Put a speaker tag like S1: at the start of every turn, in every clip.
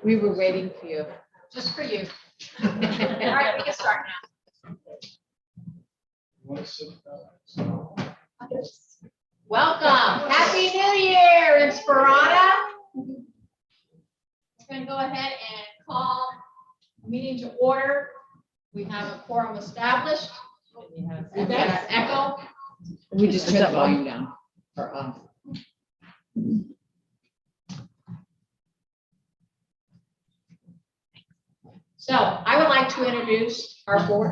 S1: We were waiting for you.
S2: Just for you. All right, we can start now. Welcome. Happy New Year, Inspirata. We're going to go ahead and call the meeting to order. We have a quorum established. We got an echo.
S1: We just turned the volume down or off.
S2: So I would like to introduce our board.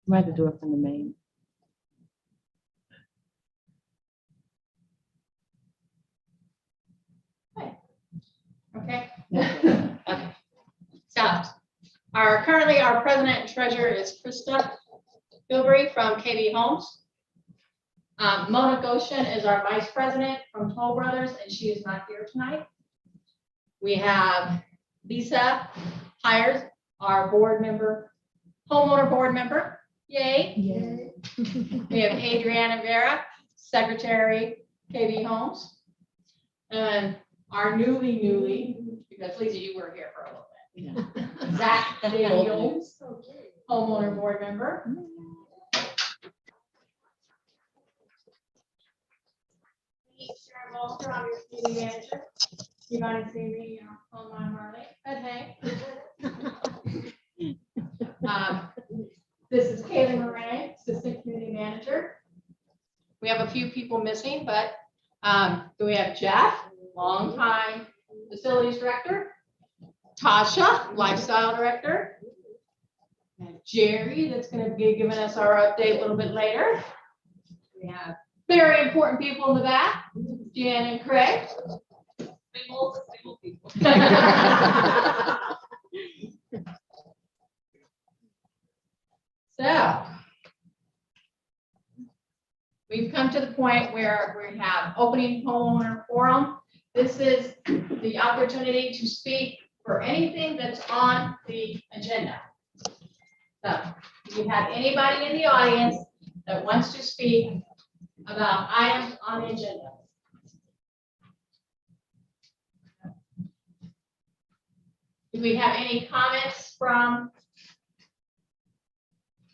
S1: Might have to do it from the main.
S2: Okay. Okay. So currently our president and treasurer is Krista Bilbrey from KB Homes. Mona Goshen is our vice president from Toll Brothers, and she is not here tonight. We have Lisa Hires, our board member, homeowner board member. Yay.
S1: Yay.
S2: We have Adriana Vera, secretary, KB Homes. And our newly, because Lisa, you were here for a little bit. Zach Daniels, homeowner board member. Sharon Walter, I'm your community manager. You might have seen me on my Harley, but hey. This is Kaylee Moran, assistant community manager. We have a few people missing, but we have Jeff, longtime facilities director, Tasha, lifestyle director, and Jerry, that's going to be giving us our update a little bit later. We have very important people in the back, Jan and Craig. Single people. So we've come to the point where we have opening homeowner forum. This is the opportunity to speak for anything that's on the agenda. So if you have anybody in the audience that wants to speak about items on the agenda. Do we have any comments from?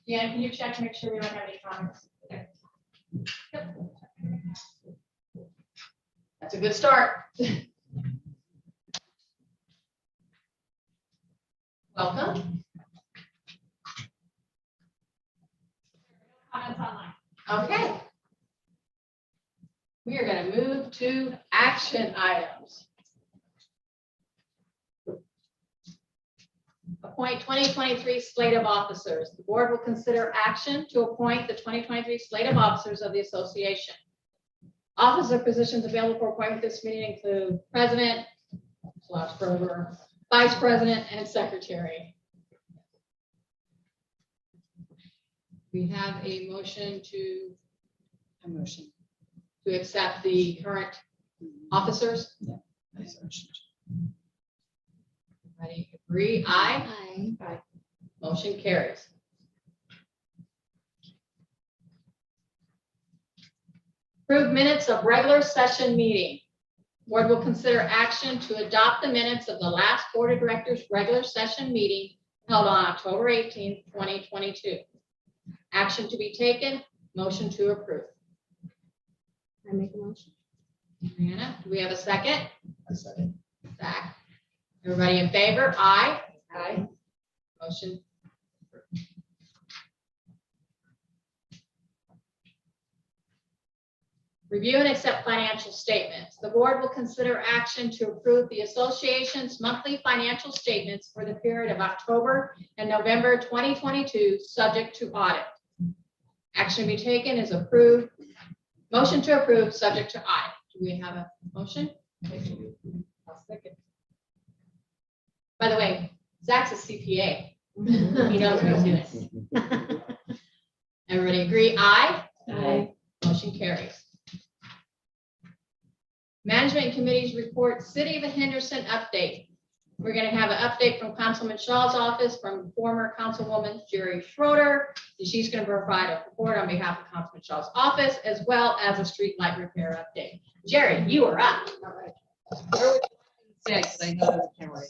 S2: Jan, can you check to make sure we don't have any comments? Okay. Yep. That's a good start. Welcome. Comments online. Okay. We are going to move to action items. Appoint 2023 slate of officers. The board will consider action to appoint the 2023 slate of officers of the association. Officer positions available for appointment this meeting include president, vice president, and secretary. We have a motion to accept the current officers.
S1: Yeah.
S2: Everybody agree? Aye. Aye. Motion carries. Approved minutes of regular session meeting. Board will consider action to adopt the minutes of the last board of directors regular session meeting held on October 18th, 2022. Action to be taken, motion to approve.
S3: I make a motion.
S2: Mariana, do we have a second? A second. Zach. Everybody in favor? Aye. Aye. Motion. Review and accept financial statements. The board will consider action to approve the association's monthly financial statements for the period of October and November 2022, subject to audit. Action to be taken is approved. Motion to approve, subject to audit. Do we have a motion? I'll second. By the way, Zach's a CPA. He knows what he's doing. Everybody agree? Aye.
S3: Aye.
S2: Motion carries. Management committees report City of Henderson update. We're going to have an update from Councilman Shaw's office, from former Councilwoman Jerry Schroeder, She's going to provide a report on behalf of Councilman Shaw's office, as well as a street light repair update. Jerry, you are up.
S4: Yeah, 'cause I know there's a camera.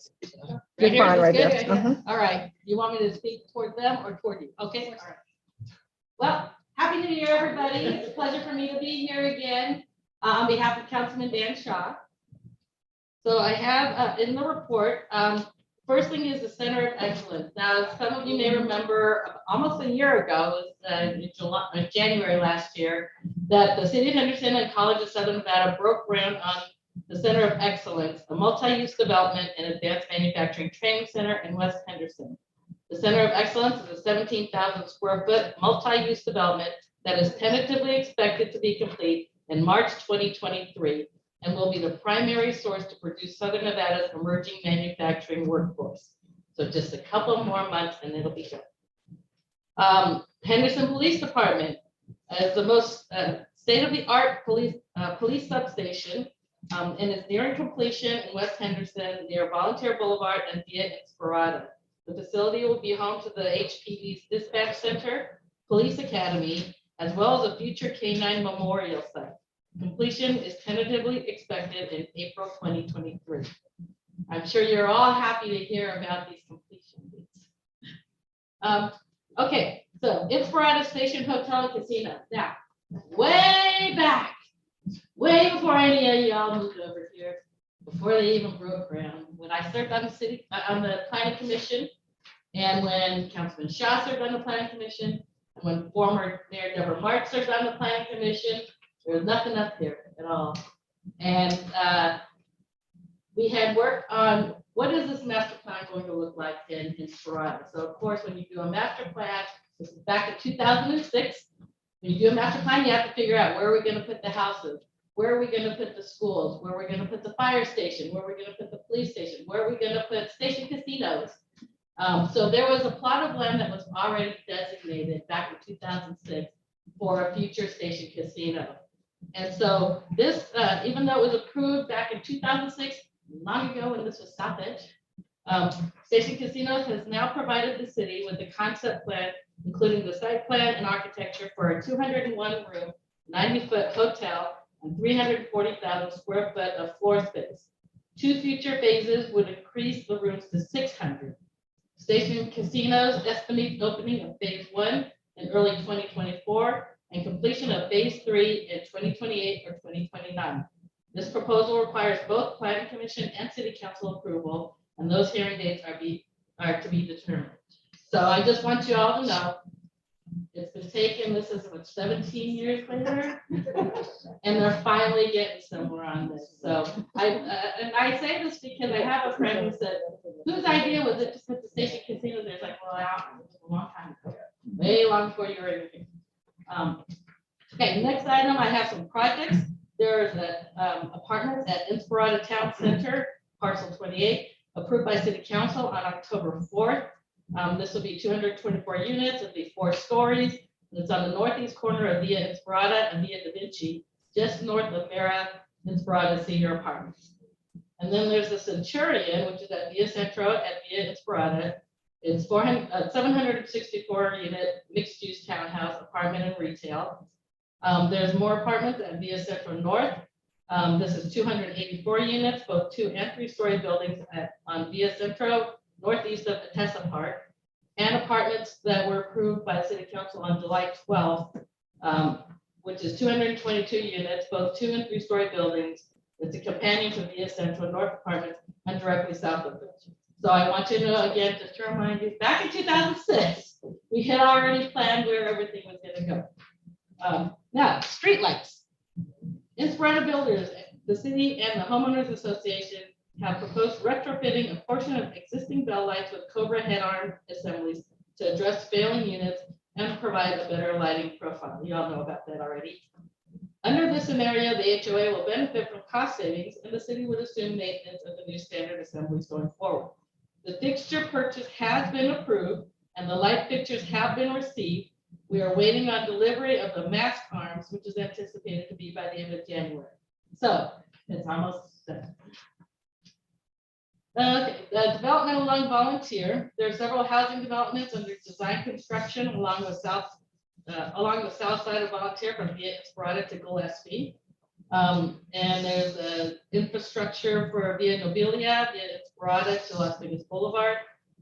S1: You're
S2: here,
S1: fine
S2: is
S1: right
S2: good?
S1: there. Mhm.
S4: All right, you want me to speak toward them or toward you? Okay, all right. Well, happy New Year, everybody. It's a pleasure for me to be here again on behalf of Councilman Dan Shaw. So I have in the report, first thing is the Center of Excellence. Now, some of you may remember almost a year ago, it was in January last year, that the City of Henderson and College of Southern Nevada broke ground on the Center of Excellence, a multi-use development and advanced manufacturing training center in West Henderson. The Center of Excellence is a 17,000 square foot multi-use development that is tentatively expected to be complete in March 2023 and will be the primary source to produce Southern Nevada's emerging manufacturing workforce. So just a couple more months and it'll be done. Henderson Police Department is the most state-of-the-art police substation. And it's nearing completion in West Henderson near Volunteer Boulevard and Via Inspirada. The facility will be home to the HPD's Dispatch Center, Police Academy, as well as a future K-9 memorial site. Completion is tentatively expected in April 2023. I'm sure you're all happy to hear about these completion dates. Okay, so Inspirada Station Hotel and Casino. Now, way back, way before any of y'all moved over here, before they even broke ground, when I served on the planning commission, and when Councilman Shaw served on the planning commission, and when former Mayor Deborah March served on the planning commission, there was nothing up there at all. And we had worked on what is this master plan going to look like in Inspirada. So of course, when you do a master plan, this is back in 2006. When you do a master plan, you have to figure out where are we going to put the houses, where are we going to put the schools, where are we going to put the fire station, where are we going to put the police station, where are we going to put station casinos. So there was a plot of land that was already designated back in 2006 for a future station casino. And so this, even though it was approved back in 2006, long ago when this was South Edge, Station Casinos has now provided the city with the concept plan, including the site plan and architecture for a 201 room, 90-foot hotel and 340,000 square foot of floor space. 2 future phases would increase the rooms to 600. Station Casinos estimates opening of phase 1 in early 2024 and completion of phase 3 in 2028 or 2029. This proposal requires both planning commission and city council approval, and those hearing dates are to be determined. So I just want you all to know, it's been taken, this is what, 17 years later, and they're finally getting somewhere on this. So I say this because I have a friend who said, whose idea was it to put the station casino there? It's like, well, it was a long time ago, way long before you were anything. Okay, next item, I have some projects. There's apartments at Inspirada Town Center, parcel 28, approved by City Council on October 4th. This will be 224 units, it'll be 4 stories. It's on the northeast corner of Via Inspirada and Via Da Vinci, just north of Mara Inspirada Senior Apartments. And then there's the Centurion, which is at Via Centro at Via Inspirada. It's 764 unit mixed use townhouse, apartment and retail. There's more apartments at Via Centro North. This is 284 units, both 2 and 3 story buildings on Via Centro, northeast of Atessa Park, and apartments that were approved by the City Council on July 12th, which is 222 units, both 2 and 3 story buildings. It's a companion to Via Centro North apartments and directly south of it. So I want you to know again, just to remind you, back in 2006, we had already planned where everything was going to go. Now, streetlights. Inspirada Builders, the city and the Homeowners Association have proposed retrofitting a portion of existing bell lights with Cobra head arm assemblies to address failing units and provide a better lighting profile. You all know about that already. Under this scenario, the HOA will benefit from cost savings and the city would assume maintenance of the new standard assemblies going forward. The fixture purchase has been approved and the light fixtures have been received. We are waiting on delivery of the mast arms, which is anticipated to be by the end of January. So it's almost done. The development along Volunteer, there are several housing developments under design construction along the south side of Volunteer from Via Inspirada to Gillespie. And there's infrastructure for Via Nobilia, Via Inspirada to Las Vegas Boulevard.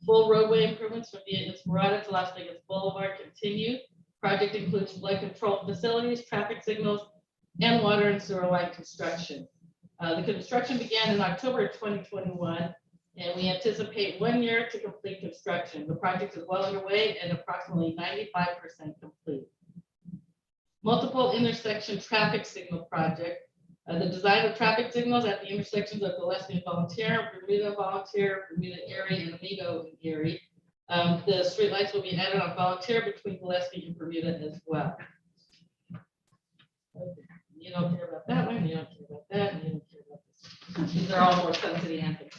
S4: Full roadway improvements from Via Inspirada to Las Vegas Boulevard continue. Project includes flood control facilities, traffic signals, and water and sewer line construction. The construction began in October 2021, and we anticipate 1 year to complete construction. The project is well underway and approximately 95% complete. Multiple intersection traffic signal project. The design of traffic signals at the intersections of Gillespie and Volunteer, Bermuda Erie, and Amigo and Erie. The streetlights will be added on Volunteer between Gillespie and Bermuda as well. Okay. You don't care about that one, you don't care about that, and you don't care about this. These are all more Sun City anthems.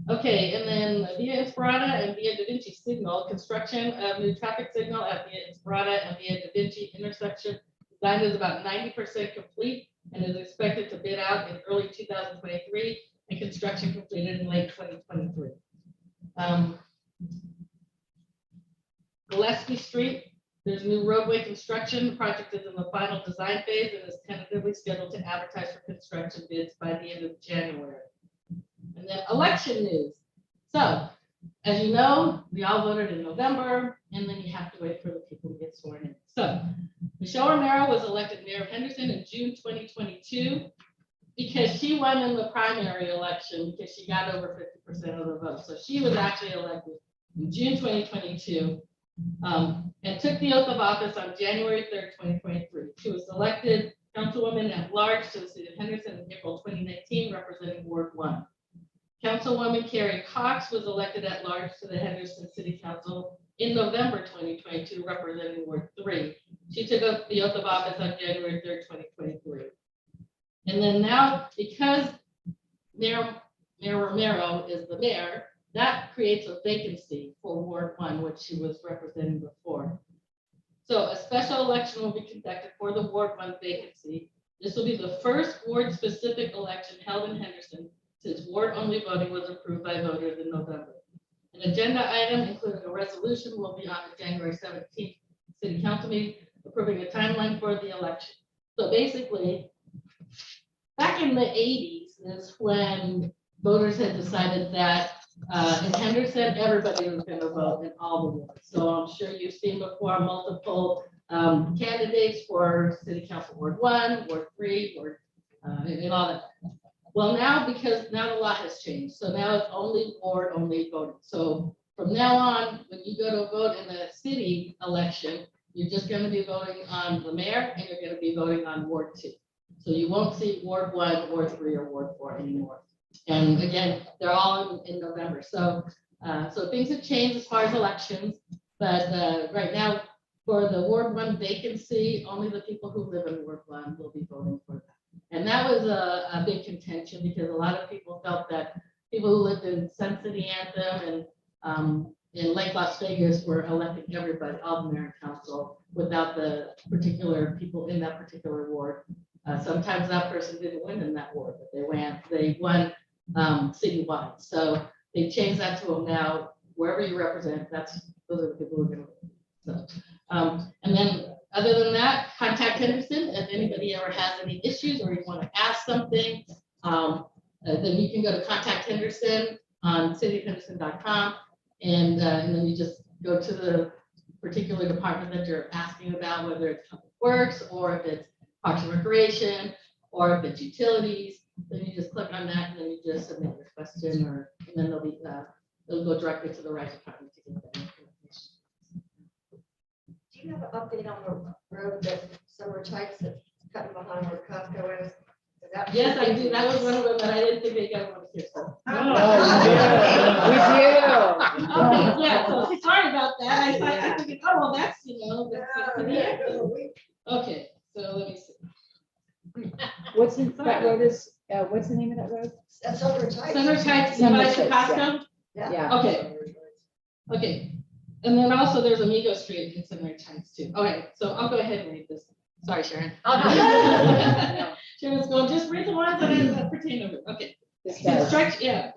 S4: Okay, and then Via Inspirada and Via Da Vinci Signal, construction of new traffic signal at Via Inspirada and Via Da Vinci intersection. Design is about 90% complete and is expected to bid out in early 2023 and construction completed in late 2023. Gillespie Street, there's new roadway construction. The project is in the final design phase and is tentatively scheduled to advertise for construction bids by the end of January. And then election news. So, as you know, we all voted in November, and then you have to wait for the people to get sworn in. So, Michelle Romero was elected mayor of Henderson in June 2022 because she won in the primary election because she got over 50% of the vote. So she was actually elected in June 2022 and took the oath of office on January 3rd, 2023. She was elected councilwoman at large to the city of Henderson in April 2019, representing Ward 1. Councilwoman Carrie Cox was elected at large to the Henderson City Council in November 2022, representing Ward 3. She took up the oath of office on January 3rd, 2023. And then now, because Mayor Romero is the mayor, that creates a vacancy for Ward 1, which she was representing before. So a special election will be conducted for the Ward 1 vacancy. This will be the first ward-specific election held in Henderson since ward-only voting was approved by voters in November. An agenda item, including a resolution, will be on the January 17th City Council meeting, approving a timeline for the election. So basically, back in the 80s is when voters had decided that in Henderson, everybody was going to vote in all the wards. So I'm sure you've seen before multiple candidates for City Council Ward 1, Ward 3, Ward, and all that. Well, now, because now the law has changed, so now it's only ward-only voting. So from now on, when you go to vote in the city election, you're just going to be voting on the mayor and you're going to be voting on Ward 2. So you won't see Ward 1, Ward 3, or Ward 4 anymore. And again, they're all in November. So things have changed as far as elections, but right now for the Ward 1 vacancy, only the people who live in Ward 1 will be voting for that. And that was a big contention because a lot of people felt that people who lived in Sun City Anthem and in Lake Las Vegas were electing everybody, all the mayor and council, without the particular people in that particular ward. Sometimes that person didn't win in that ward, but they won citywide. So they changed that to them now, wherever you represent, those are the people who are going to win. So, and then other than that, contact Henderson. If anybody ever has any issues or you want to ask something, then you can go to Contact Henderson on cityofhenderson.com, and then you just go to the particular department that you're asking about, whether it's Public Works or if it's Parks and Recreation or if it's utilities. Then you just click on that, and then you just submit your question, and then it'll go directly to the right department to get that information.
S3: Do you have an update on the road that Summer Heights that's cutting behind where Costco is? Is that-
S4: Yes, I do. That was one of them that I didn't think they got one here. So. Okay, yeah, so sorry about that. I thought, I figured, oh, well, that's, okay, so let me see.
S1: What's that road is, what's the name of that road?
S3: That's Summer Heights.
S4: Summer Heights,
S1: Summer
S4: Levi's to
S1: Heights,
S4: Costco?
S1: Yeah.
S4: Okay. And then also there's Amigo Street in Summer Heights too. Okay, so I'll go ahead and read this. Sorry, Sharon.
S2: Oh, no.
S4: Sharon's going, just read the ones that pertain to it. Okay.
S1: This does.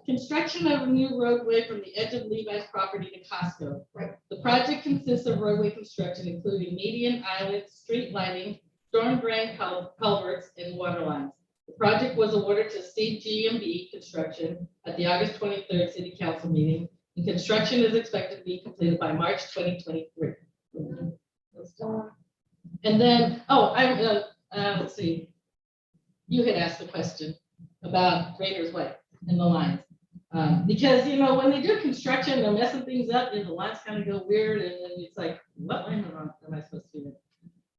S4: Construction of a new roadway from the edge of Levi's property to Costco.
S3: Right.
S4: The project consists of roadway construction, including median, islands, street lighting, storm drain culverts, and water lines. The project was awarded to CGMB Construction at the August 23rd City Council meeting, and construction is expected to be completed by March 2023. And then, let's see. You had asked the question about Raiders Way and the lines. Because, when they do construction, they're messing things up and the lines kind of go weird and then it's like, what line am I supposed to be in?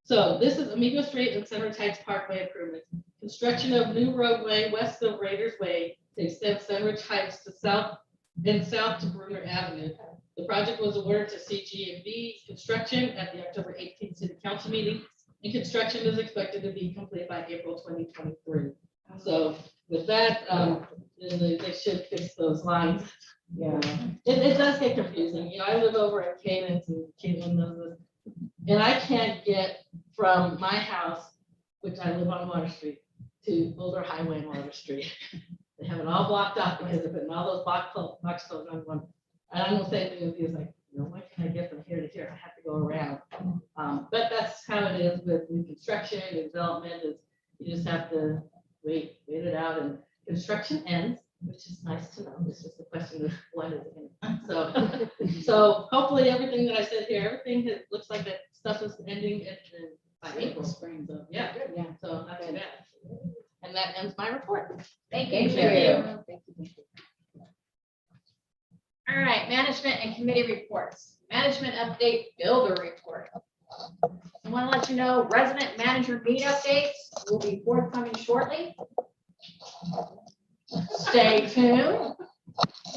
S4: So this is Amigo Street and Center Heights Parkway improvements. Construction of new roadway west of Raiders Way to extend Center Heights to south to Bruner Avenue. The project was awarded to CG&B Construction at the October 18th City Council meeting, and construction is expected to be complete by April 2023. So with that, then they should fix those lines.
S1: Yeah.
S4: It does get confusing. I live over in Cadence and Caitlin knows this. And I can't get from my house, which I live on Water Street, to Boulder Highway and Water Street. They have it all blocked off because they're putting all those box culverts on one. And I'm gonna say to you, like, why can't I get from here to here? I have to go around. But that's how it is with new construction and development. Is you just have to wait it out, and construction ends, which is nice to know. It's just a question of when is it gonna end. So hopefully everything that I said here, everything looks like that stuff is ending by April.
S1: Spring.
S4: So yeah,
S1: Yeah.
S4: so not too bad. And that ends my report.
S2: Thank
S1: Thank
S2: you.
S1: you. Thank you.
S2: All right, management and committee reports. Management update, builder report. I want to let you know, resident manager meet updates will be forthcoming shortly. Stay tuned.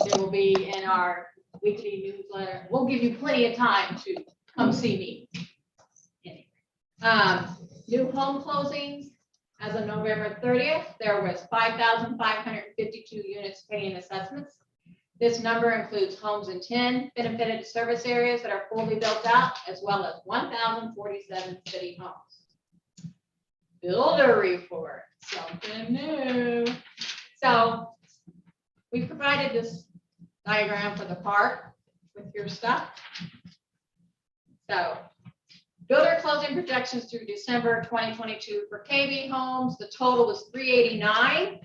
S2: They will be in our weekly newsletter. We'll give you plenty of time to come see me. New home closings. As of November 30th, there was 5,552 units paying assessments. This number includes homes in 10 benefited service areas that are fully built out, as well as 1,047 city homes. Builder report, something new. So we provided this diagram for the park with your stuff. So builder closing projections through December 2022 for KB homes, the total was 389,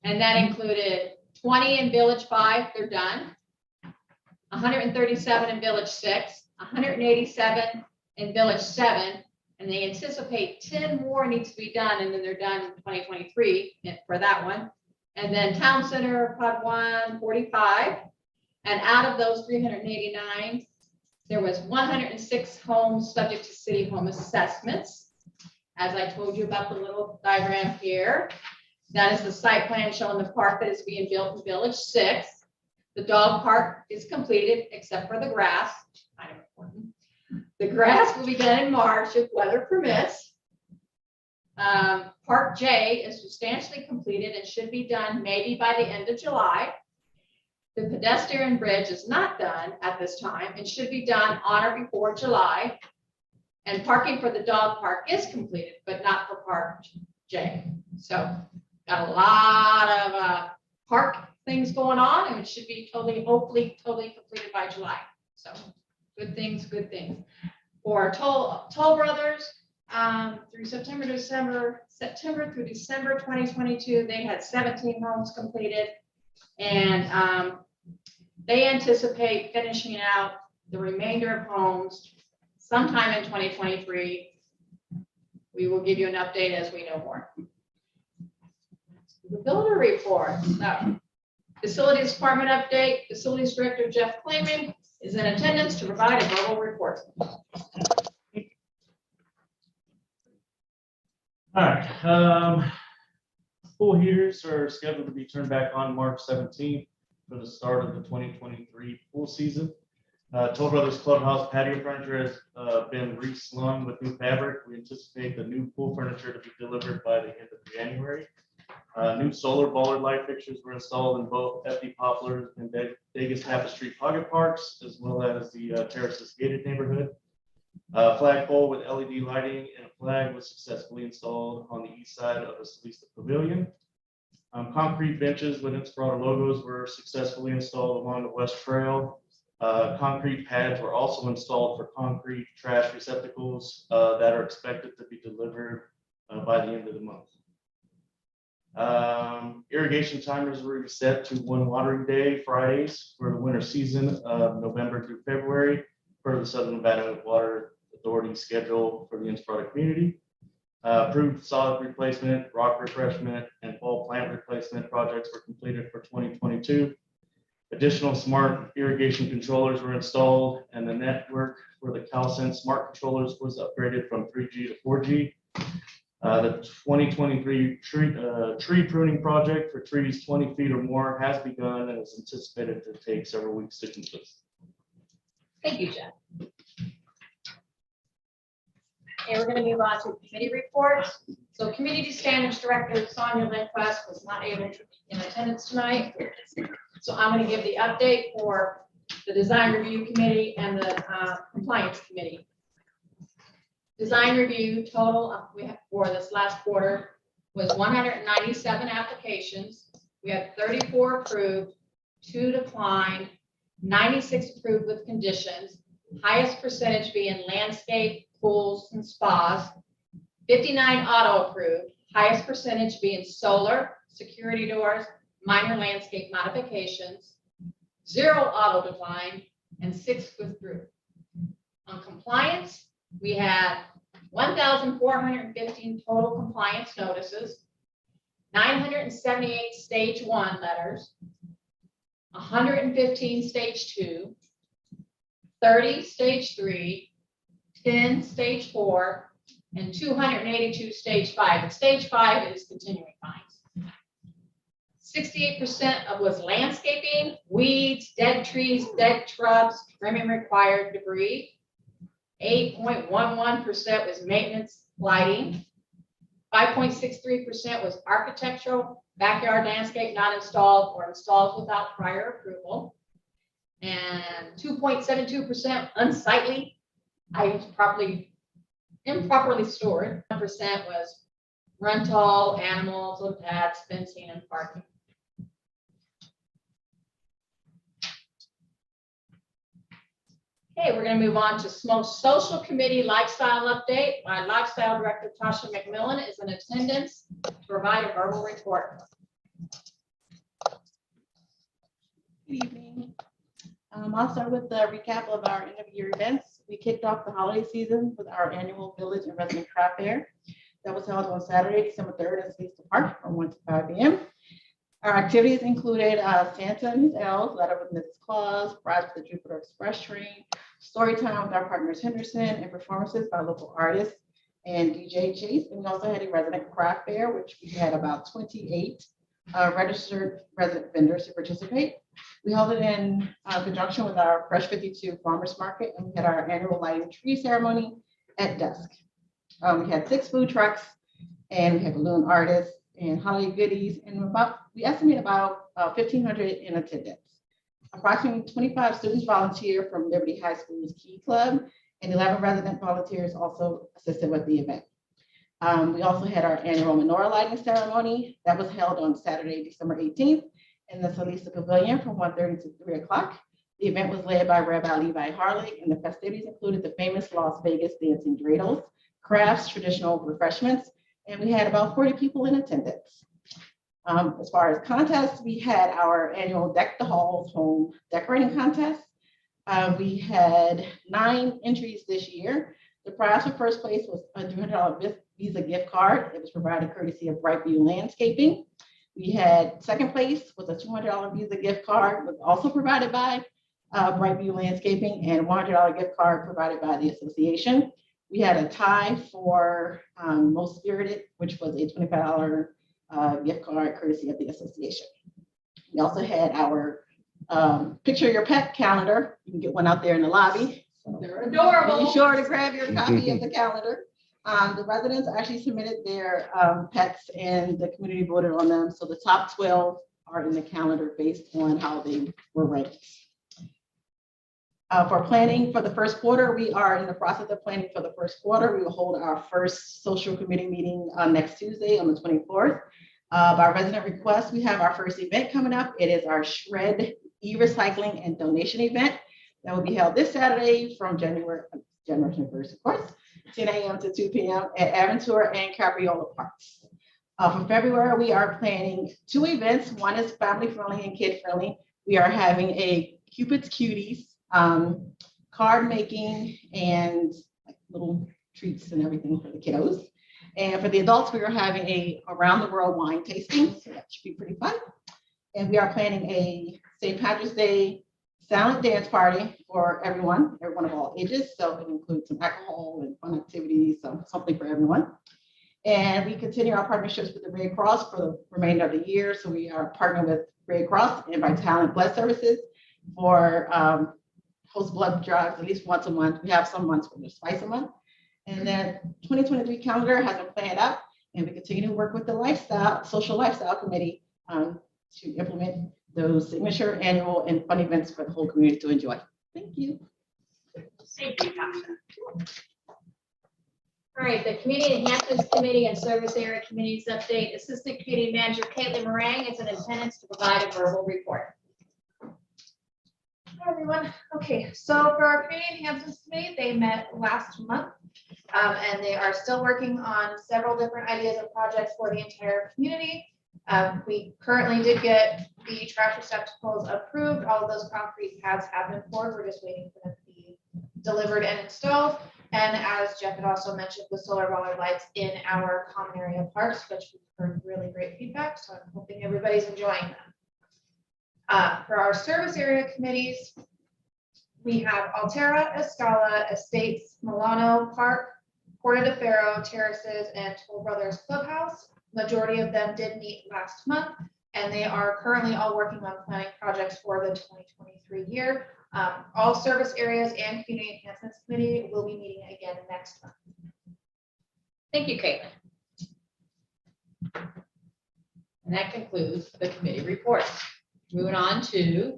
S2: and that included 20 in Village 5, they're done. 137 in Village 6, 187 in Village 7, and they anticipate 10 more needs to be done, and then they're done in 2023 for that one. And then Town Center, Pod 1, 45. And out of those 389, there was 106 homes subject to city home assessments. As I told you about the little diagram here. That is the site plan showing the park that is being built in Village 6. The dog park is completed except for the grass, kind of important. The grass will be done in March if weather permits. Park J is substantially completed and should be done maybe by the end of July. The pedestrian bridge is not done at this time and should be done on or before July. And parking for the dog park is completed, but not for Park J. So got a lot of park things going on, and it should be hopefully totally completed by July. So good things, good things. For Toll Brothers, through September through December 2022, they had 17 homes completed, and they anticipate finishing out the remainder of homes sometime in 2023. We will give you an update as we know more. The builder report. So, Facilities Department update. Facilities Director Jeff Clayman is in attendance to provide a verbal report.
S5: All right, pool heaters are scheduled to be turned back on March 17th for the start of the 2023 pool season. Toll Brothers Clubhouse patio furniture has been reslung with new fabric. We anticipate the new pool furniture to be delivered by the end of January. New solar bollard light fixtures were installed in both FD Poplar and Vegas Tapestry Pocket Parks, as well as the Terraces Gated neighborhood. Flagpole with LED lighting and a flag was successfully installed on the east side of the Solista Pavilion. Concrete benches with Inspirata logos were successfully installed along the West Trail. Concrete pads were also installed for concrete trash receptacles that are expected to be delivered by the end of the month. Irrigation timers were reset to 1 watering day Fridays for the winter season of November through February per the Southern Nevada Water Authority schedule for the Inspirata community. Approved solid replacement, rock refreshment, and fall plant replacement projects were completed for 2022. Additional smart irrigation controllers were installed, and the network for the CalSense smart controllers was upgraded from 3G to 4G. The 2023 tree pruning project for trees 20 feet or more has begun and is anticipated to take several weeks to complete.
S2: Thank you, Jeff. Okay, we're going to move on to committee reports. So Community Standards Director Sonia Lindquist was not able to be in attendance tonight. So I'm going to give the update for the Design Review Committee and the Compliance Committee. Design review total we have for this last quarter was 197 applications. We had 34 approved, 2 declined, 96 approved with conditions, highest percentage being landscape, pools, and spas, 59 auto approved, highest percentage being solar, security doors, minor landscape modifications, 0 auto decline, and 6 withdrew. On compliance, we had 1,415 total compliance notices, 978 stage 1 letters, 115 stage 2, 30 stage 3, 10 stage 4, and 282 stage 5. And stage 5 is continuing fines. 68% of was landscaping, weeds, dead trees, dead shrubs, trimming required debris. 8.11% was maintenance lighting. 5.63% was architectural, backyard landscape not installed or installed without prior approval. And 2.72% unsightly items improperly stored. 1% was rental, animals, little pads, fencing, and parking. Okay, we're going to move on to social committee lifestyle update. My lifestyle director, Tasha McMillan, is in attendance to provide a verbal report.
S6: Good evening. I'll start with the recap of our end of year events. We kicked off the holiday season with our annual village and resident craft fair that was held on Saturday, December 3rd at Cecil Park from 1 to 5 p.m. Our activities included Santa and his elves, Letter with Mrs. Claus, Rides with the Jupiter Express train, story time with our partners Henderson, and performances by local artists and DJ Chase. And we also had a resident craft fair, which we had about 28 registered resident vendors to participate. We held it in conjunction with our Fresh 52 Farmers Market, and we had our annual lighting tree ceremony at dusk. We had 6 food trucks, and we had balloon artists and holiday goodies, and we estimate about 1,500 in attendance. Approximately 25 students volunteered from Liberty High School's Key Club, and 11 resident volunteers also assisted with the event. We also had our annual menorah lighting ceremony that was held on Saturday, December 18th in the Salisa Pavilion from 1:30 to 3 o'clock. The event was led by Rabbi Levi Harley, and the festivities included the famous Las Vegas dancing dreidels, crafts, traditional refreshments, and we had about 40 people in attendance. As far as contests, we had our annual Deck the Halls home decorating contest. We had 9 entries this year. The prize for first place was a $300 Visa gift card. It was provided courtesy of Brightview Landscaping. We had second place with a $200 Visa gift card, was also provided by Brightview Landscaping, and $100 gift card provided by the association. We had a tie for Most Spirited, which was a $25 gift card courtesy of the association. We also had our Picture Your Pet calendar. You can get one out there in the lobby. So
S2: They're adorable.
S6: be sure to grab your copy of the calendar. The residents actually submitted their pets and the community voted on them. So the top 12 are in the calendar based on how they were ranked. For planning for the first quarter, we are in the process of planning for the first quarter. We will hold our first social committee meeting next Tuesday on the 24th. By resident request, we have our first event coming up. It is our Shred e-recycling and donation event that will be held this Saturday from January 21st, of course, 10 a.m. to 2 p.m. at Aventura and Capriola Parks. For February, we are planning 2 events. One is family friendly and kid friendly. We are having a Cupid's Cuties, card making and like little treats and everything for the kiddos. And for the adults, we are having a around the world wine tasting, so that should be pretty fun. And we are planning a St. Patrick's Day silent dance party for everyone of all ages. So it includes some alcohol and fun activities, so something for everyone. And we continue our partnerships with the Red Cross for the remainder of the year. So we are partnering with Red Cross and Vitalent Blood Services for host blood drives at least once a month. We have some months where there's twice a month. And then 2023 calendar has been planned out, and we continue to work with the social lifestyle committee to implement those signature annual and fun events for the whole community to enjoy. Thank you.
S2: Thank you, Tasha. All right, the Community Enhancements Committee and Service Area Committees update. Assistant Committee Manager Caitlin Morang is in attendance to provide a verbal report.
S7: Hi, everyone. Okay, so for our Community Enhancements Committee, they met last month, and they are still working on several different ideas and projects for the entire community. We currently did get the trash receptacles approved. All of those concrete pads have been poured. We're just waiting for them to be delivered and installed. And as Jeff had also mentioned, the solar roller lights in our common area parks, which we've heard really great feedback. So I'm hoping everybody's enjoying them. For our service area committees, we have Altera, Escala, Estates, Milano Park, Porta de Ferro, Terraces, and Toll Brothers Clubhouse. Majority of them did meet last month, and they are currently all working on planning projects for the 2023 year. All service areas and Community Enhancements Committee will be meeting again next month.
S2: Thank you, Caitlin. And that concludes the committee reports. Moving on to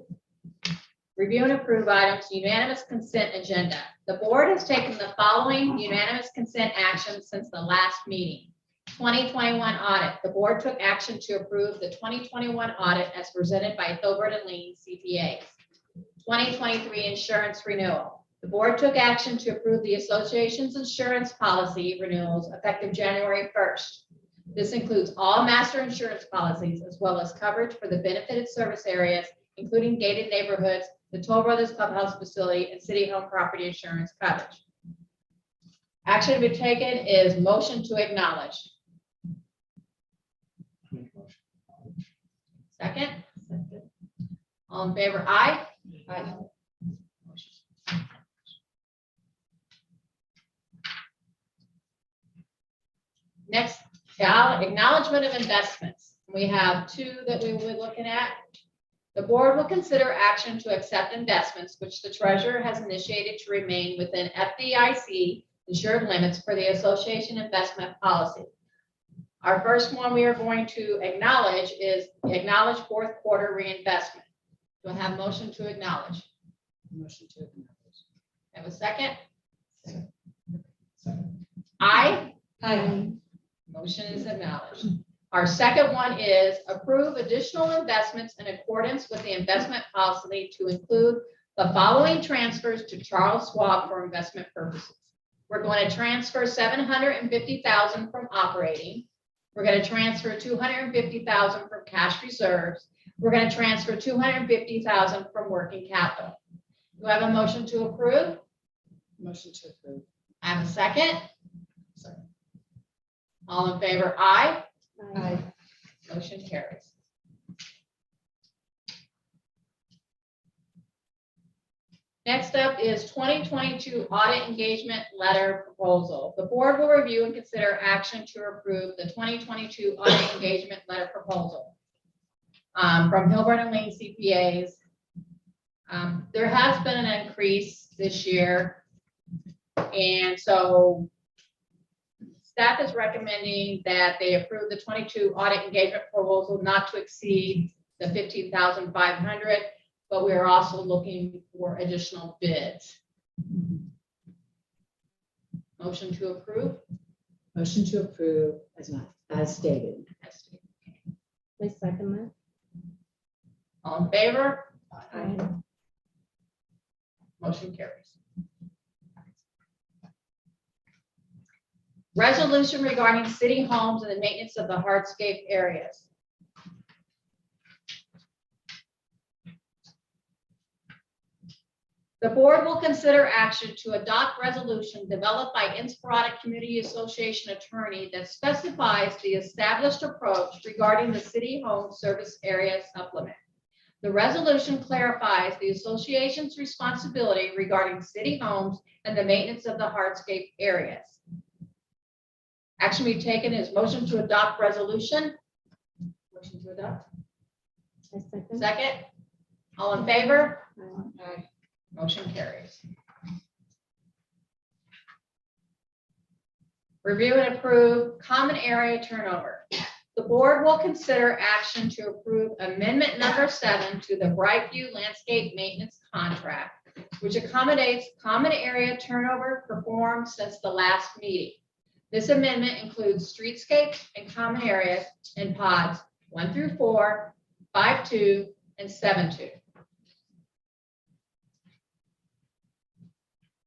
S2: review and approve items, unanimous consent agenda. The board has taken the following unanimous consent actions since the last meeting. 2021 audit. The board took action to approve the 2021 audit as presented by Hilbert and Lean CPAs. 2023 insurance renewal. The board took action to approve the association's insurance policy renewals effective January 1st. This includes all master insurance policies as well as coverage for the benefited service areas, including gated neighborhoods, the Toll Brothers Clubhouse facility, and city home property insurance coverage. Action to be taken is motion to acknowledge. Second. All in favor, aye. Aye. Next, acknowledgement of investments. We have 2 that we will be looking at. The board will consider action to accept investments which the treasurer has initiated to remain within FDIC insured limits for the association investment policy. Our first one we are going to acknowledge is acknowledge 4th quarter reinvestment. Do I have a motion to acknowledge?
S1: Motion to acknowledge.
S2: Have a second? Aye.
S1: Aye.
S2: Motion is acknowledged. Our second one is approve additional investments in accordance with the investment policy to include the following transfers to Charles Schwab for investment purposes. We're going to transfer $750,000 from operating. We're going to transfer $250,000 from cash reserves. We're going to transfer $250,000 from working capital. Do I have a motion to approve?
S1: Motion to approve.
S2: I have a second. All in favor, aye.
S1: Aye.
S2: Motion carries. Next up is 2022 audit engagement letter proposal. The board will review and consider action to approve the 2022 audit engagement letter proposal from Hilbert and Lean CPAs. There has been an increase this year, and so staff is recommending that they approve the 22 audit engagement proposal not to exceed the $15,500, but we are also looking for additional bids. Motion to approve?
S1: Motion to approve as stated. I second that.
S2: All in favor?
S1: Aye.
S2: Motion carries. Resolution regarding city homes and the maintenance of the hardscape areas. The board will consider action to adopt resolution developed by Inspirata Community Association attorney that specifies the established approach regarding the city home service area supplement. The resolution clarifies the association's responsibility regarding city homes and the maintenance of the hardscape areas. Action be taken is motion to adopt resolution. Motion to adopt.
S1: I second.
S2: Second. All in favor?
S1: Aye.
S2: Motion carries. Review and approve common area turnover. The board will consider action to approve amendment number 7 to the Brightview Landscape Maintenance Contract, which accommodates common area turnover performed since the last meeting. This amendment includes streetscapes and common areas in pods 1 through 4, 5-2, and 7-2.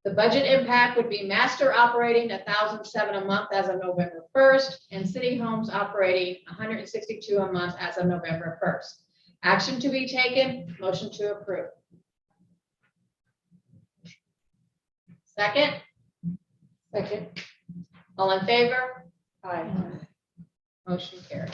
S2: The budget impact would be master operating $1,007 a month as of November 1st, and city homes operating $162 a month as of November 1st. Action to be taken, motion to approve. Second,
S1: Second.
S2: all in favor?
S1: Aye.
S2: Motion carries.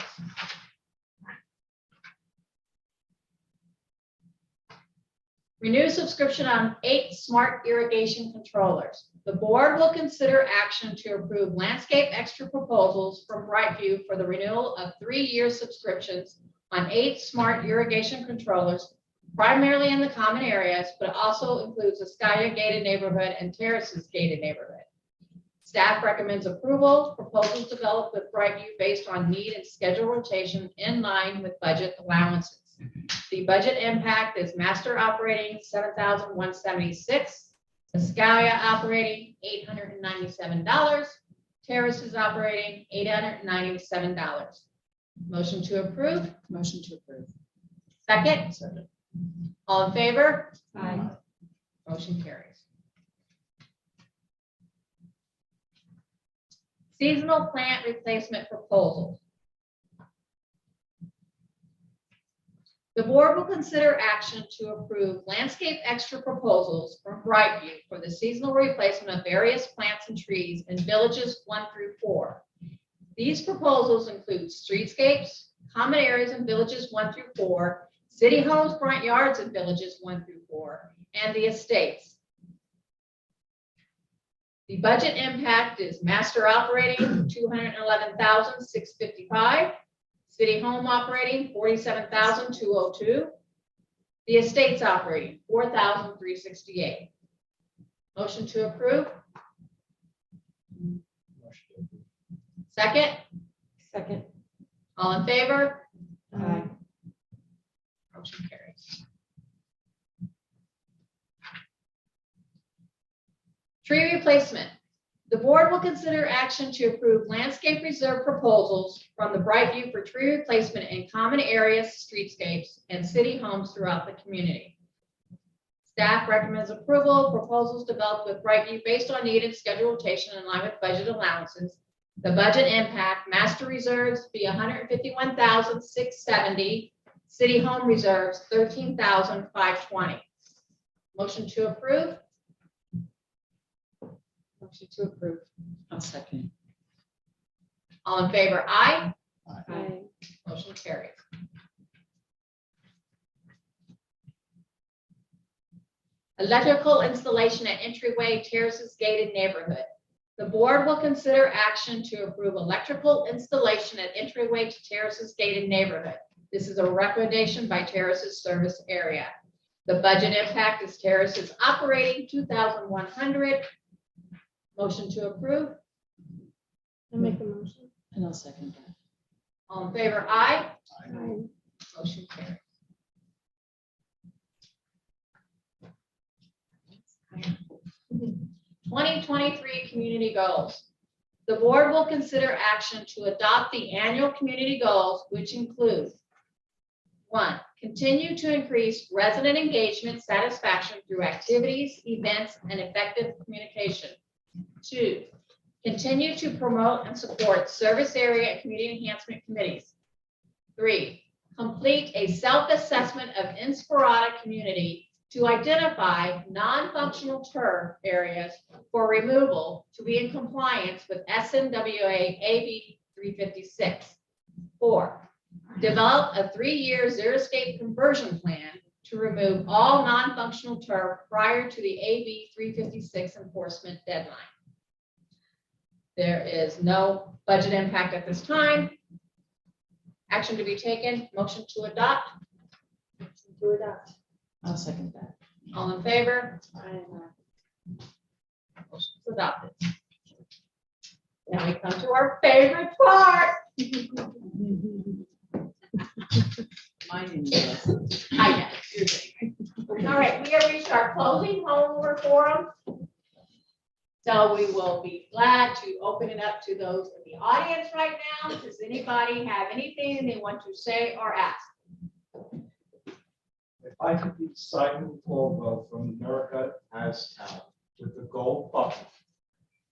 S2: Renew subscription on 8 smart irrigation controllers. The board will consider action to approve landscape extra proposals from Brightview for the renewal of 3-year subscriptions on 8 smart irrigation controllers, primarily in the common areas, but also includes the Skylia gated neighborhood and Terraces gated neighborhood. Staff recommends approval. Proposals developed with Brightview based on need and schedule rotation in line with budget allowances. The budget impact is master operating $7,176, Escalia operating $897, Terraces operating $897. Motion to approve.
S1: Motion to approve.
S2: Second,
S1: Second.
S2: all in favor?
S1: Aye.
S2: Motion carries. Seasonal plant replacement proposals. The board will consider action to approve landscape extra proposals from Brightview for the seasonal replacement of various plants and trees in villages 1 through 4. These proposals include streetscapes, common areas in villages 1 through 4, city homes, front yards in villages 1 through 4, and the estates. The budget impact is master operating $211,655. City home operating $47,202. The estates operating $4,368. Motion to approve. Second,
S1: Second.
S2: all in favor?
S1: Aye.
S2: Motion carries. Tree replacement. The board will consider action to approve landscape reserve proposals from the Brightview for tree replacement in common areas, streetscapes, and city homes throughout the community. Staff recommends approval. Proposals developed with Brightview based on need and schedule rotation in line with budget allowances. The budget impact, master reserves be $151,670. City home reserves $13,520. Motion to approve.
S1: Motion to approve. I'll second.
S2: All in favor, aye.
S1: Aye.
S2: Motion carries. Electrical installation at entryway Terraces gated neighborhood. The board will consider action to approve electrical installation at entryway to Terraces gated neighborhood. This is a recommendation by Terraces service area. The budget impact is Terraces operating $2,100. Motion to approve.
S1: I make a motion. And I'll second that.
S2: All in favor, aye.
S1: Aye.
S2: Motion carries.
S1: Mm-hmm.
S2: 2023 community goals. The board will consider action to adopt the annual community goals, which include 1, continue to increase resident engagement satisfaction through activities, events, and effective communication. 2, continue to promote and support service area and community enhancement committees. 3, complete a self-assessment of Inspirata community to identify non-functional turf areas for removal to be in compliance with SNWA AB 356. 4, develop a 3-year xeriscape conversion plan to remove all non-functional turf prior to the AB 356 enforcement deadline. There is no budget impact at this time. Action to be taken, motion to adopt.
S3: Motion to adopt.
S1: I'll second that.
S2: All in favor?
S3: Aye.
S2: Motion's adopted. Now we come to our favorite part.
S1: Mine is.
S2: I know, you're doing it. All right, we have reached our closing homework forum. So we will be glad to open it up to those in the audience right now. Does anybody have anything they want to say or ask?
S8: If I could be Simon Colville from America as Town with the gold button,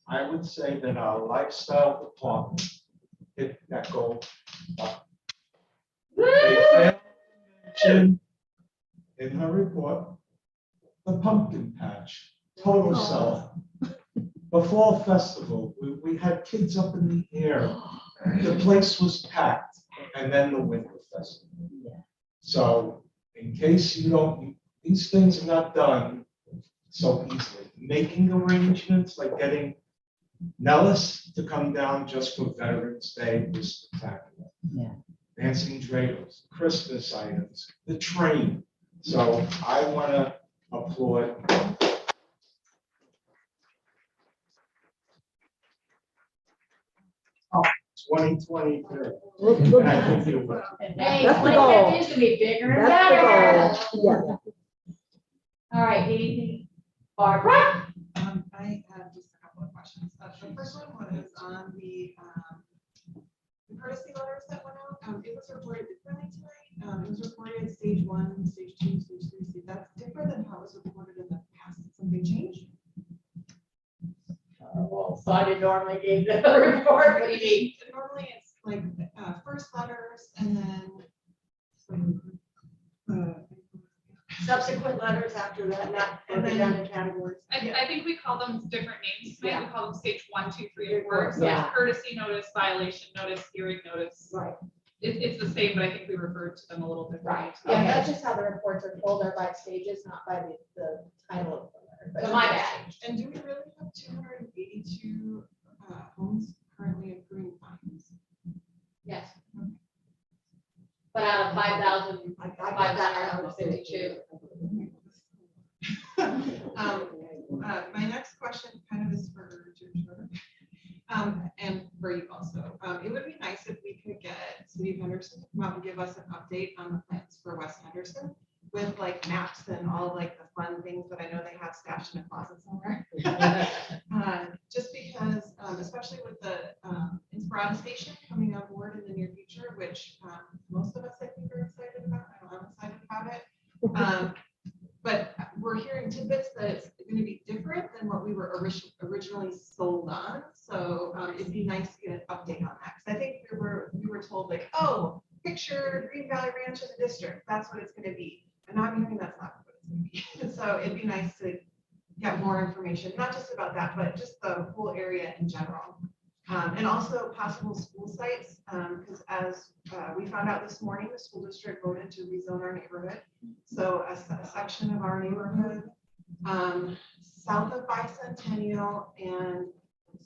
S8: I would say that our lifestyle department hit that gold button. They failed to mention in her report, the pumpkin patch, total sellout. The fall festival, we had kids up in the air. The place was packed, and then the winter festival. So in case you don't, these things are not done so easily. Making arrangements, like getting Nellis to come down just for Veterans Day was spectacular.
S1: Yeah.
S8: Dancing Dragos, Christmas items, the train. So I want to applaud. 2023. And I think you'll win.
S2: Hey,
S3: That's the
S2: 2050
S3: goal.
S2: is gonna be bigger and
S3: That's the
S2: better.
S3: goal.
S2: All right, anything? Barbara?
S9: I have just a couple of questions. The first one was on the courtesy letters that went out. It was reported differently tonight. It was reported stage 1, stage 2, stage 3. So that's different than how it was reported in the past. Did something change?
S2: Well, Sonia normally gave the report. What do you mean?
S9: Normally it's like first letters and then
S3: Subsequent letters after that, not broken down in categories.
S10: I think we call them different names tonight. We call them stage 1, 2, 3, and 4. So
S2: Yeah.
S10: it's courtesy notice, violation notice, hearing notice.
S3: Right.
S10: It's the same, but I think we referred to them a little differently.
S2: Right.
S7: Yeah,
S2: Okay.
S7: that's just how the reports are told, they're by stages, not by the title of the letter. but-
S2: So my bad.
S9: And do we really have 282 homes currently accruing fines?
S2: Yes. But out of 5,000,
S3: I got that.
S2: 552.
S9: My next question kind of is for Jim Schroeder, and for you also. It would be nice if we could get City of Henderson to come out and give us an update on the plans for West Henderson with like maps and all like the fun things that I know they have stashed in a closet somewhere. Just because, especially with the Inspirata station coming on board in the near future, which most of us I think are excited about. I know I'm excited about it. But we're hearing tidbits that it's going to be different than what we were originally sold on. So it'd be nice to get an update on that. Because I think we were told like, oh, picture Green Valley Ranch in the district. That's what it's going to be. And I'm hearing that's not what it's going to be. So it'd be nice to get more information, not just about that, but just the whole area in general. And also possible school sites, because as we found out this morning, the school district voted to rezone our neighborhood. So a section of our neighborhood, south of Bicentennial and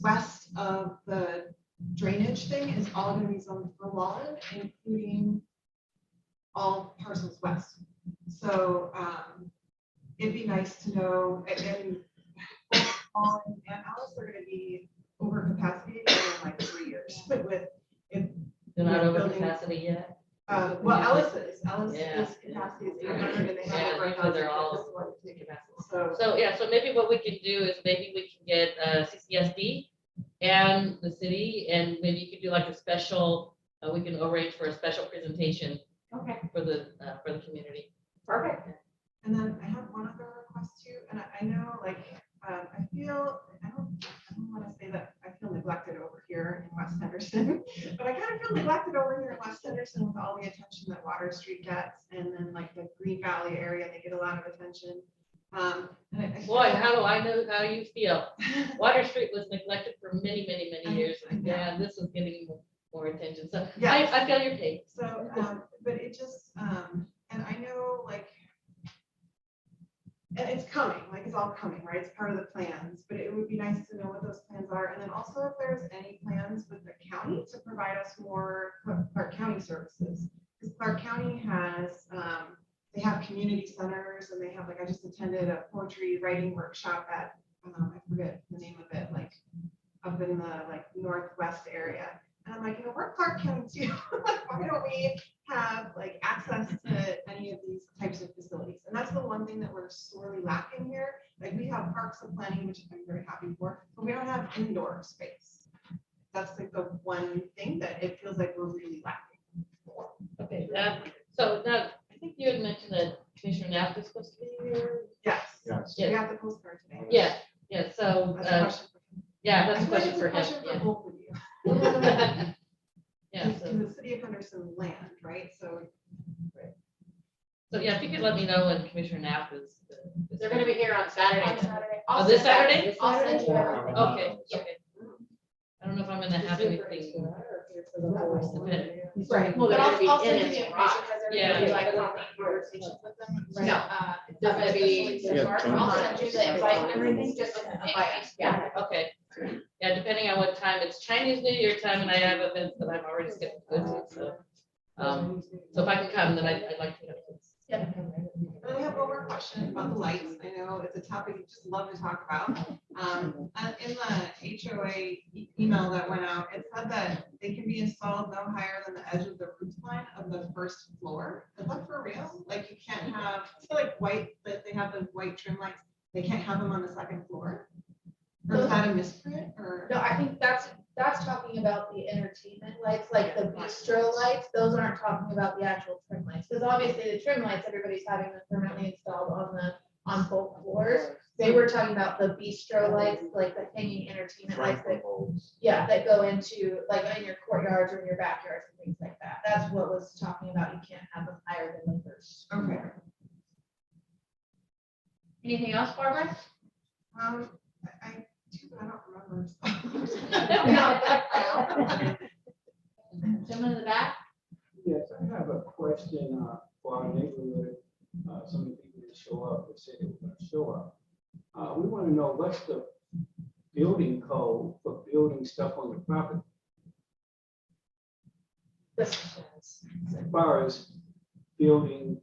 S9: west of the drainage thing is all going to be zoned for lawn, including all parcels west. So it'd be nice to know, and Paul and Alice are going to be over capacity in like 3 years. But with if
S4: They're not over
S9: building-
S4: capacity yet.
S9: well, Alice is
S4: Yeah.
S9: capacity is 800 and they have
S4: Yeah,
S9: over
S4: usually they're
S9: 1,000
S4: all
S9: at this point.
S4: capacity.
S9: So
S4: So, yeah, so maybe what we can do is maybe we can get CCSD and the city, and maybe you could do like a special, we can arrange for a special presentation
S2: Okay,
S4: for the community.
S2: perfect.
S9: And then I have one other request too, and I know like, I feel, I don't want to say that I feel neglected over here in West Henderson, but I kind of feel neglected over here in West Henderson with all the attention that Water Street gets, and then like the Green Valley area, they get a lot of attention. And I feel
S4: Boy,
S9: like-
S4: how do I know how you feel? Water Street was neglected for many, many, many years, and yeah, this is getting more attention, so
S9: Yes.
S4: I feel your pain.
S9: So, but it just, and I know like, and it's coming, like it's all coming, right? It's part of the plans, but it would be nice to know what those plans are. And then also if there's any plans with the county to provide us more Clark County services. Because Clark County has, they have community centers and they have, like, I just attended a poetry writing workshop at, I forget the name of it, like up in the like northwest area. And I'm like, we're Clark County too. Like, why don't we have like access to any of these types of facilities? And that's the one thing that we're sorely lacking here. Like we have parks and planning, which I'm very happy for, but we don't have indoor space. That's like the one thing that it feels like we're really lacking for.
S4: Okay, so now, I think you had mentioned that Commissioner Knapp is supposed to be here.
S9: Yes.
S8: Yes.
S9: We have the postcard today.
S4: Yeah, so,
S9: That's a question.
S4: yeah,
S9: I
S4: that's a
S9: feel like
S4: question
S9: it's
S4: for
S9: a question
S4: him,
S9: for both of you.
S4: yeah. Yeah,
S9: It's
S4: so,
S9: in the city of Henderson land, right? So
S4: yeah, if you could let me know when Commissioner Knapp is.
S2: They're gonna be here on Saturday.
S7: On Saturday.
S4: Oh, this Saturday?
S7: I'll send you everything.
S4: Okay, okay. I don't know if I'm gonna have anything.
S2: Right. Well,
S7: But
S2: they're gonna
S7: I'll
S2: be
S7: send
S2: in
S7: you the
S2: it.
S7: information as
S4: Yeah.
S7: everybody like having conversations with them.
S2: No. They're gonna be-
S7: I'll send you the invite and everything, just to invite us.
S2: Yeah.
S4: Okay, yeah, depending on what time, it's Chinese New Year time and I have events that I'm already scheduled to go to, so. So if I can come, then I'd like to know.
S9: And I have one more question about the lights. I know it's a topic you just love to talk about. In the HOA email that went out, it said that they can be installed no higher than the edge of the roof line of the first floor. Is that for real? Like you can't have, it's like white, that they have the white trim lights, they can't have them on the second floor? Or is that a misprint or?
S7: No, I think that's talking about the entertainment lights, like the bistro lights. Those aren't talking about the actual trim lights. Because obviously the trim lights, everybody's having them permanently installed on both floors. They were talking about the bistro lights, like the hanging entertainment lights that go into, like in your courtyards or in your backyards and things like that. That's what was talking about. You can't have them higher than the first.
S9: Okay.
S2: Anything else, Barbara?
S9: I do, but I don't remember.
S2: Gentleman in the back?
S11: Yes, I have a question for our neighborhood. Some of the people that show up, that say they were going to show up. We want to know what's the building code for building stuff on the property? As far as building,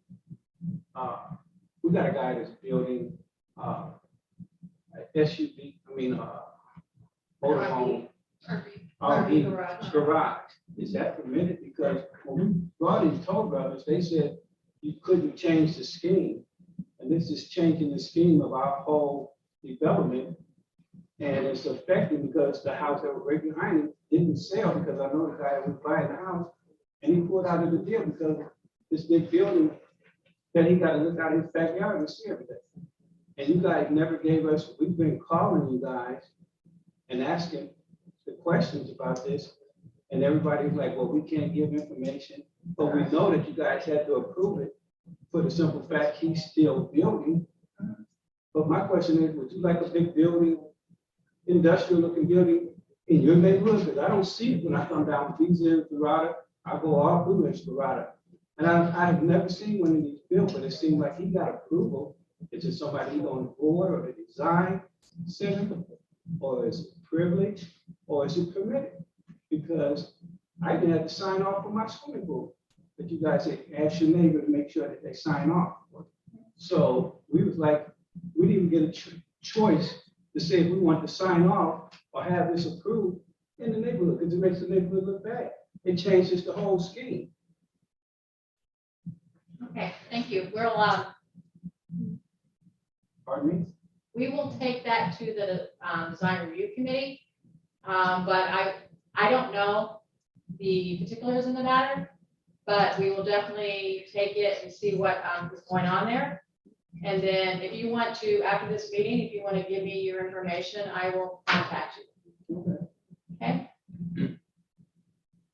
S11: we got a guy that's building SUV, motorhome. RV garage. Is that permitted? Because when we brought in Toll Brothers, they said you couldn't change the scheme. And this is changing the scheme of our whole development. And it's affecting because the house that was right behind it didn't sell because I know the guy that was buying the house and he pulled out of the deal because this big building that he got to look out his backyard and see everything. And you guys never gave us, we've been calling you guys and asking the questions about this. And everybody's like, well, we can't give information, but we know that you guys had to approve it for the simple fact he's still building. But my question is, would you like a big building, industrial looking building in your neighborhood? Because I don't see it when I come down Visa and Ferrata. I go all through in Ferrata. And I have never seen one of these built, but it seemed like he got approval. Is it somebody on the board or the design center? Or is it privilege? Or is it permitted? Because I even had to sign off for my swimming pool. But you guys said, ask your neighbor to make sure that they sign off. So we was like, we didn't get a choice to say if we want to sign off or have this approved in the neighborhood, because it makes the neighborhood look bad. It changes the whole scheme.
S2: Okay, thank you.
S11: Pardon me?
S2: We will take that to the design review committee. But I don't know the particulars in the matter. but we will definitely take it and see what is going on there. And then if you want to, after this meeting, if you want to give me your information, I will contact you. Okay?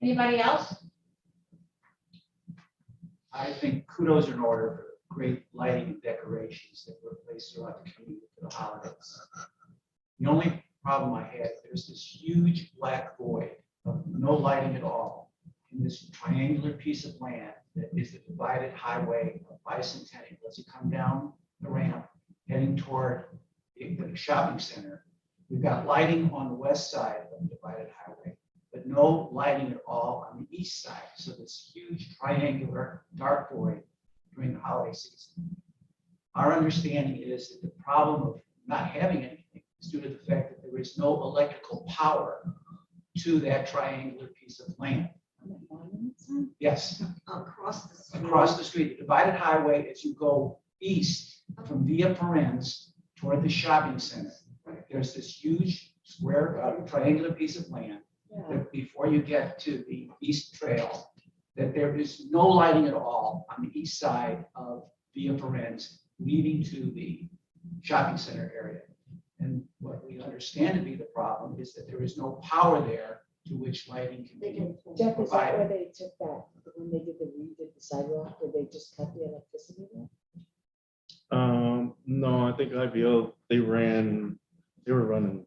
S2: Anybody else?
S12: I think kudos are in order for the great lighting and decorations that were placed throughout the community for the holidays. The only problem I had, there's this huge black void of no lighting at all in this triangular piece of land that is the divided highway of Bicentennial. As you come down the ramp heading toward the shopping center, we've got lighting on the west side of the divided highway, but no lighting at all on the east side. So this huge triangular dark void during the holiday season. Our understanding is that the problem of not having anything is due to the fact that there is no electrical power to that triangular piece of land. Yes,
S3: Across the street.
S12: across the street, the divided highway, as you go east from Via Perens toward the shopping center, there's this huge square triangular piece of land that before you get to the east trail, that there is no lighting at all on the east side of Via Perens leading to the shopping center area. And what we understand to be the problem is that there is no power there to which lighting can be
S1: Jeff, is that where
S12: provided.
S1: they took that, when they redid the sidewalk, did they just cut the electricity there?
S5: No, I think IBO, they were running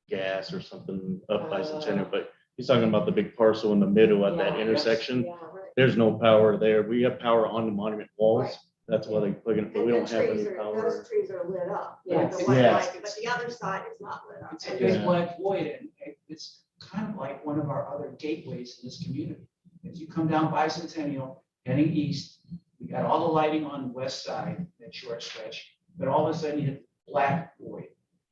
S5: gas or something up Bicentennial, but he's talking about the big parcel in the middle at that
S1: Yeah.
S5: intersection.
S1: Yeah,
S5: There's no power there. We have power on the monument walls.
S3: Right.
S5: That's why they plug it, but we don't have any power.
S3: Those trees are lit up.
S1: Yes.
S3: The one
S5: Yes.
S3: light, but the other side is not lit up.
S12: It's a big black void, and it's kind of like one of our other gateways in this community. As you come down Bicentennial, heading east, we got all the lighting on the west side, that short stretch, but all of a sudden you hit black void.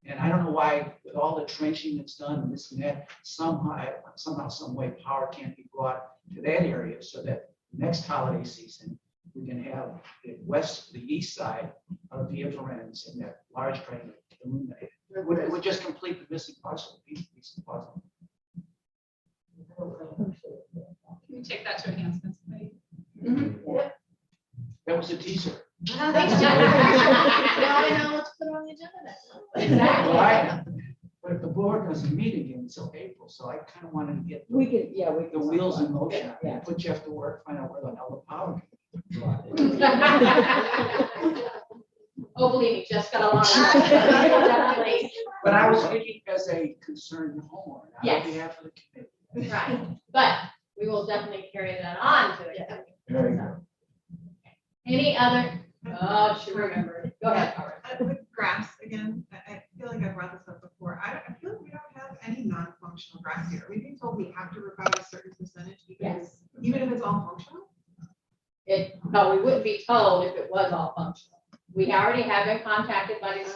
S12: And I don't know why, with all the trenching that's done and this and that, somehow, some way, power can't be brought to that area so that next holiday season, we can have the east side of Via Perens in that large triangle illuminated. It would just complete the missing puzzle, piece of the puzzle.
S10: Can we take that to enhancements committee?
S12: That was a teaser.
S7: Thanks, Jeff. Now we know what to put on the agenda next month.
S2: Exactly.
S12: Right. But if the board doesn't meet again until April, so I kind of wanted to get
S1: we could, yeah, we
S12: the
S1: could.
S12: wheels in motion,
S1: Yeah.
S12: put Jeff to work, find out where the hell the power can be brought.
S2: Oh, believe me, just got a lot of. Definitely.
S12: But I was speaking as a concerned homeowner, not
S2: Yes.
S12: on behalf of the committee.
S2: Right, but we will definitely carry that on to the committee.
S12: There you go.
S2: Any other, oh, she remembered. Go ahead, Howard.
S9: With grass, again, I feel like I brought this up before. I feel like we don't have any non-functional grass here. We've been told we have to rip out a certain percentage,
S2: Yes.
S9: even if it's all functional.
S2: No, we wouldn't be told if it was all functional. We already have been contacted by the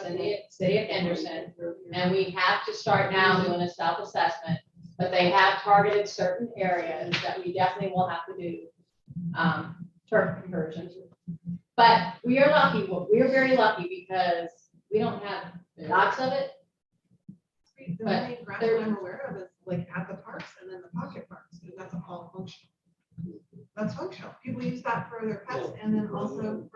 S2: city of Henderson, and we have to start now doing a self-assessment. But they have targeted certain areas that we definitely will have to do turf conversions. But we are lucky, we are very lucky because we don't have lots of it.
S9: The
S2: But
S9: only grass
S2: there-
S9: that I'm aware of is like at the parks and then the pocket parks, and that's all functional. That's functional. People use that for their pets and then also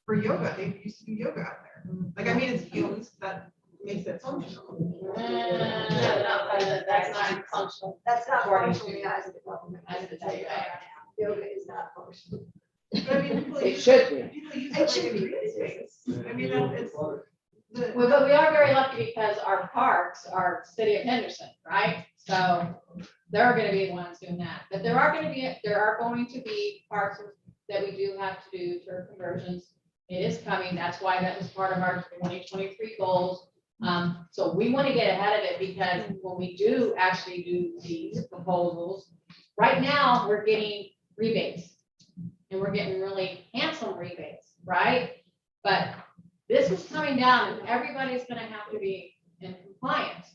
S9: for yoga. They used to do yoga out there. Like, I mean, it's used, that makes it functional.
S2: That's not functional.
S3: That's not
S2: According
S3: functional,
S2: to-
S3: the eyes of the government.
S2: I have to tell you that.
S3: Yoga is not functional.
S9: But I mean, people
S1: It
S9: use
S1: should be.
S9: People use
S3: It
S9: it
S3: should
S9: like in
S3: be.
S9: green space. I mean, it's
S2: Well,
S9: the,
S2: but we are very lucky because our parks are city of Henderson, right? So they're gonna be the ones doing that. But there are going to be parks that we do have to do turf conversions. It is coming. That's why that was part of our 2023 goals. So we want to get ahead of it because when we do actually do these proposals, right now, we're getting rebates. And we're getting really handsome rebates, right? But this is coming down and everybody's gonna have to be in compliance.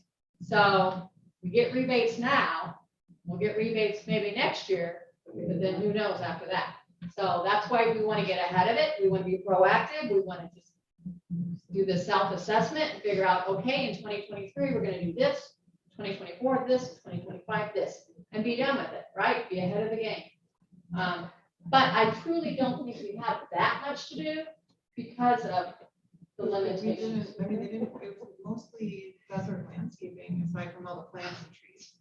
S2: So we get rebates now, we'll get rebates maybe next year, but then who knows after that? So that's why we want to get ahead of it. We want to be proactive. We want to just do the self-assessment and figure out, okay, in 2023, we're gonna do this, 2024, this, 2025, this, and be done with it, right? Be ahead of the game. But I truly don't think we have that much to do because of the
S9: We
S2: limitations.
S9: didn't, I mean, they didn't, it was mostly desert landscaping aside from all the plants and trees.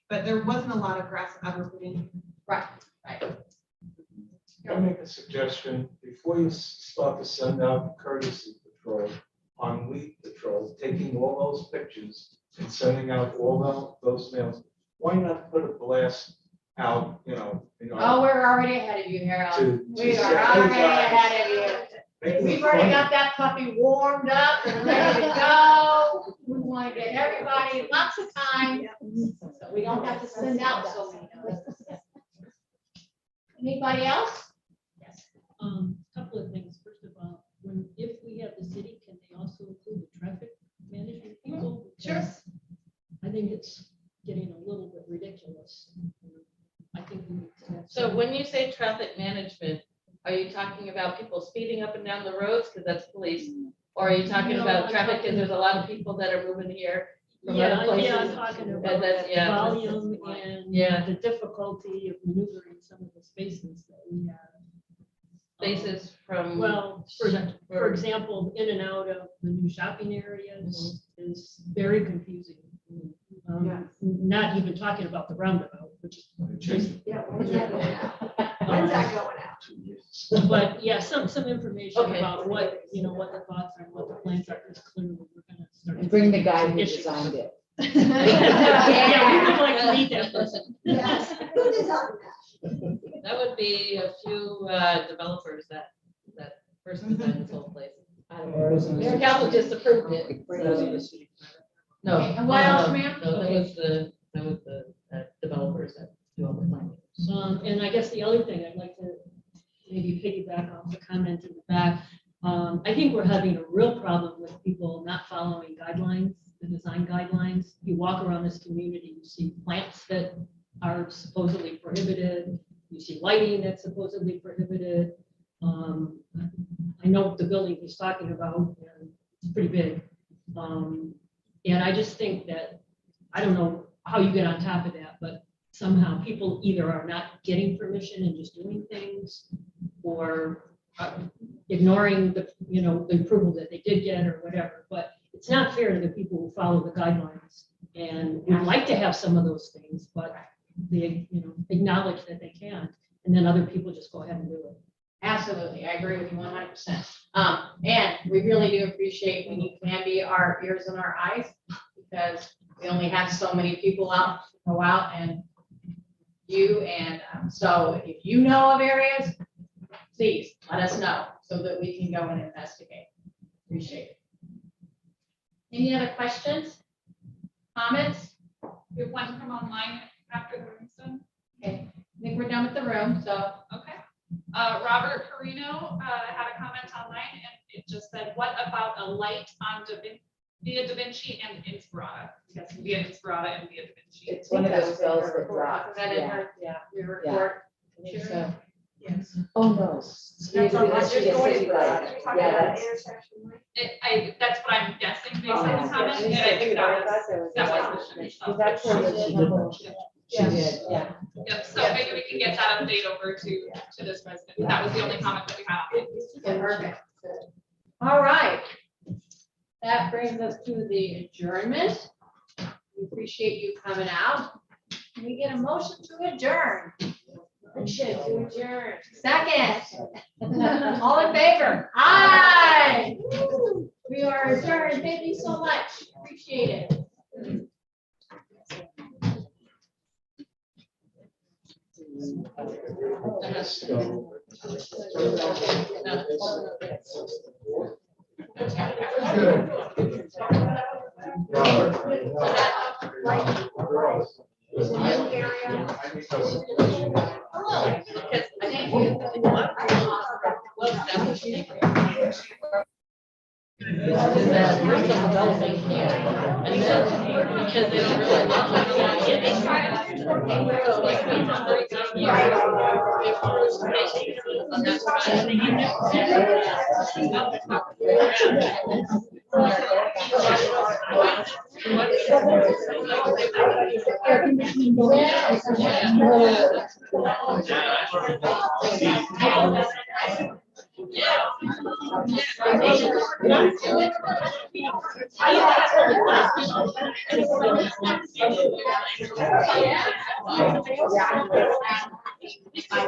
S9: But there wasn't a lot of grass ever put in.
S2: Right, right.
S8: Can I make a suggestion? Before you start to send out courtesy patrol on weed patrol, taking all those pictures and sending out all those mails, why not put a blast out,
S2: Oh, we're already ahead of you, Harold.
S8: to
S2: We
S8: say,
S2: are
S8: "Hey,
S2: already
S8: guys,
S2: ahead of you.
S8: make it
S2: We've already
S8: funny."
S2: got that puppy warmed up and ready to go. We want to get everybody lots of time, so we don't have to send out so many notices. Anybody else? Yes.
S13: Couple of things. First of all, if we have the city, can they also include the traffic management people?
S2: Sure.
S13: Because I think it's getting a little bit ridiculous. I think we need to have.
S4: So when you say traffic management, are you talking about people speeding up and down the roads, because that's police? Or are you talking
S13: No,
S4: about
S13: I'm
S4: traffic, because
S13: talking-
S4: there's a lot of people that are moving here from
S13: Yeah,
S4: other places?
S13: yeah, I'm talking about
S4: that's- yeah.
S13: volume and
S4: Yeah.
S13: the difficulty of maneuvering some of the spaces that we have.
S4: Spaces from.
S13: Well, for example, in and out of the new shopping areas is very confusing. Not even talking about the roundabout, which is.
S3: Yeah, when's that going out? When's that going out?
S13: But yeah, some information
S4: Okay.
S13: about what, what the thoughts are, what the plans are, because clearly we're gonna start.
S1: And bring the guy who
S13: Issues.
S1: designed it.
S13: Yeah, we would like to meet that person.
S3: Yes, who designed that?
S4: That would be a few developers that person designed this whole place. Mayor Council just approved it. so- No.
S2: Okay, and what else, ma'am?
S4: No, that was the developers that do all the planning.
S13: And I guess the other thing I'd like to maybe piggyback off the comment in the back. I think we're having a real problem with people not following guidelines, the design guidelines. You walk around this community, you see plants that are supposedly prohibited. You see lighting that's supposedly prohibited. I know the building he's talking about, and it's pretty big. And I just think that, I don't know how you get on top of that, but somehow people either are not getting permission and just doing things, or ignoring the approval that they did get or whatever. But it's not fair to the people who follow the guidelines. And we'd like to have some of those things, but they, acknowledge that they can't. And then other people just go ahead and do it.
S2: Absolutely, I agree with you 100%. And we really do appreciate when you can be our ears and our eyes, because we only have so many people go out and so if you know of areas, please let us know so that we can go and investigate. Appreciate it. Any other questions? Comments?
S10: We have one from online after the room's done.
S2: Okay, I think we're done with the room, so.
S10: Okay. Robert Perino had a comment online and it just said, what about a light on via Da Vinci and Inspirata? Yes, via Inspirata and via Da Vinci.
S1: It's one of those bells that drops.
S2: Is that in
S1: Yeah.
S2: her, your report?
S1: I think
S2: Sure.
S1: so.
S9: Yes.
S1: Oh, no.
S3: That's on my,
S1: It's
S3: there's
S1: the
S3: going to
S1: city
S3: be,
S1: light.
S3: you're talking
S1: Yeah,
S3: about
S1: that's-
S3: intersection light.
S10: That's what I'm guessing based
S3: Oh,
S10: on
S3: yes,
S10: the comment.
S3: yes.
S10: And I think that was
S1: Is
S10: that
S1: that
S10: was.
S1: for the- She did, yeah.
S10: Yep, so maybe we can get that update over to this resident. That was the only comment that we had on it.
S2: Okay, perfect. All right. That brings us to the adjournment. We appreciate you coming out. Can we get a motion to adjourn? Motion to adjourn. Second. All in favor? Aye. We are adjourned. Thank you so much. Appreciate it.
S4: We're still developing here. And then, because they don't really want to. Yeah, they try to. So like, we have very good year. If first they take it on that side, they give it.
S1: Yeah.